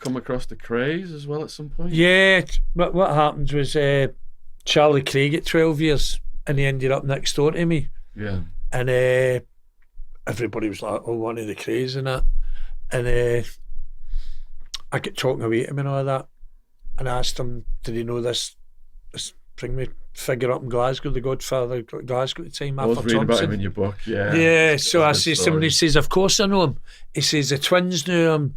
come across the Krays as well at some point? Yeah, what happened was Charlie Craig at 12 years, and he ended up next door to me. Yeah. And everybody was like, oh, one of the Krays and that. And I get talking away to him and all that. And I asked him, did he know this bring me figure up in Glasgow, the Godfather Glasgow at the time, I was reading about him in your book, yeah. Yeah, so I says to him, he says, of course I know him. He says, the twins knew him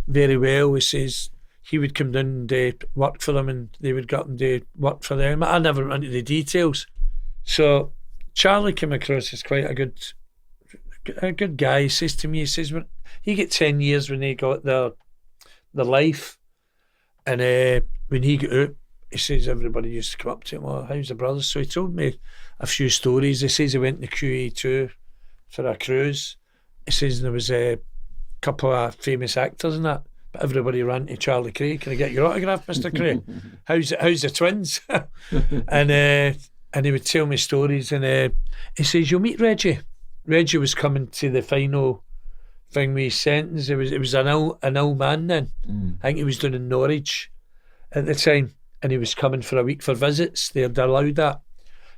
very well. He says, he would come down and work for them, and they would get him to work for them. I never went into the details. So Charlie came across as quite a good guy. He says to me, he says, when he got 10 years when he got their life, and when he got out, he says everybody used to come up to him, oh, how's the brothers? So he told me a few stories. He says he went to QE2 for a cruise. He says there was a couple of famous actors in that, but everybody ran to Charlie Craig. Can I get your autograph, Mr. Craig? How's the twins? and he would tell me stories, and he says, you'll meet Reggie. Reggie was coming to the final thing with his sentence. It was an old man then. I think he was doing in Norwich at the time, and he was coming for a week for visits. They'd allowed that.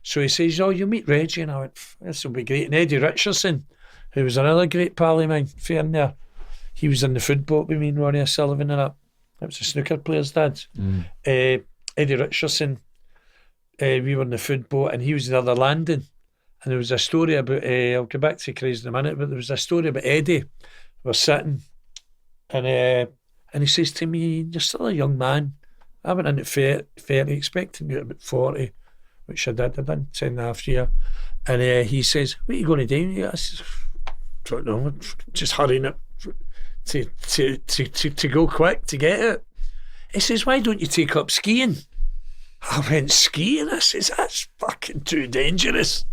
So he says, oh, you'll meet Reggie. And I went, this will be great. And Eddie Richardson, who was another great pal of mine, fair in there, he was in the food boat with me and Ronnie O'Sullivan and that. That was a snooker player's dad. Eddie Richardson, we were in the food boat, and he was in the other landing. And there was a story about, I'll go back to Krays in a minute, but there was a story about Eddie. We're sitting, and he says to me, you're still a young man. I went in at 30, expecting to get about 40, which I did. I did 10 and a half years. And he says, what are you going to do? I says, don't know, just hurrying it to go quick to get it. He says, why don't you take up skiing? I went, skiing? I says, that's fucking too dangerous.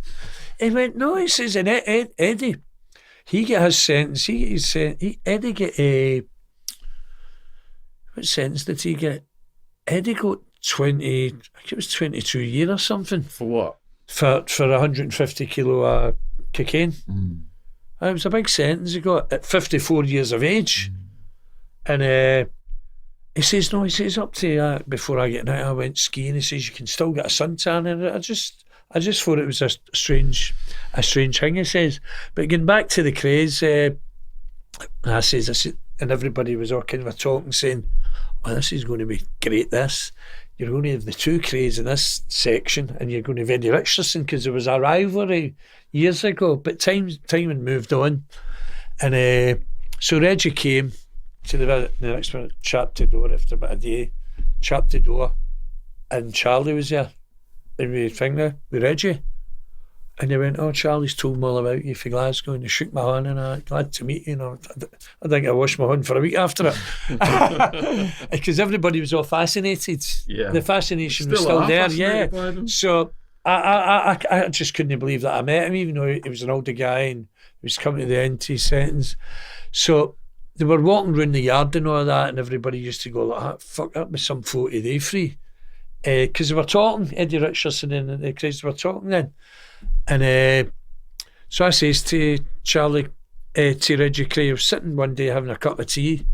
He went, no, he says, and Eddie, he got his sentence. Eddie get what sentence did he get? Eddie got 20, I think it was 22 years or something. For what? For 150 kilo of cocaine. It was a big sentence he got at 54 years of age. And he says, no, he says, up to before I get out, I went skiing. He says, you can still get a suntan. And I just thought it was a strange thing, he says. But getting back to the Krays, I said, and everybody was all kind of talking, saying, oh, this is going to be great, this. You're going to have the two Krays in this section, and you're going to have Eddie Richardson, because there was a rivalry years ago, but time had moved on. And so Reggie came to the next one, chapped the door after about a day, chapped the door, and Charlie was there. And we with Reggie. And he went, oh, Charlie's told me all about you for Glasgow, and he shook my hand, and I'm glad to meet you. I think I washed my hand for a week after it. Because everybody was all fascinated. Yeah. The fascination was still there, yeah. So I just couldn't believe that I met him, even though he was an older guy and he was coming to the end of his sentence. So they were walking around the yard and all that, and everybody used to go like, fuck, that was some 40 day free. Because they were talking, Eddie Richardson and the Krays were talking then. And so I says to Charlie, to Reggie Cray, I was sitting one day having a cup of tea,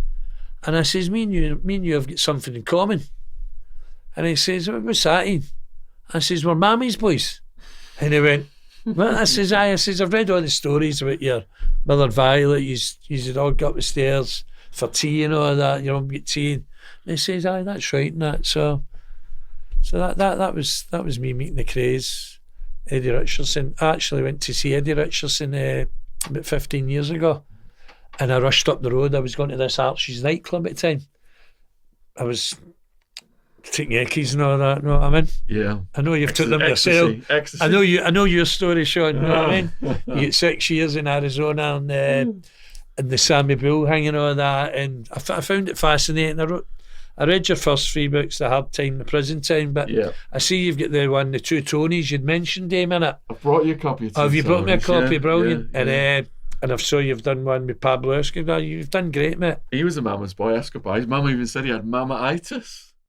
and I says, me and you have got something in common. And he says, what's that, Ian? I says, we're Mammy's boys. And he went, what? I says, aye. I says, I've read all the stories about your mother Violet. You had all got up the stairs for tea and all that. Your mum get tea. And he says, aye, that's right. And that. So that was me meeting the Krays, Eddie Richardson. I actually went to see Eddie Richardson about 15 years ago, and I rushed up the road. I was going to this Archie's nightclub at the time. I was taking eckies and all that, you know what I mean? Yeah. I know you've took them yourself. Ecstasy. I know your story, Shaun, you know what I mean? You get 6 years in Arizona and the Sammy Bull hanging all that, and I found it fascinating. I read your first 3 books, The Hard Time, The Prison Time, but I see you've got the Two Tonys you'd mentioned, Dame, in it. I've brought you a copy. Have you brought me a copy? Brilliant. And I've saw you've done one with Pablo Escobar. You've done great, mate. He was a mama's boy, Escobar. His mama even said he had mama-itis.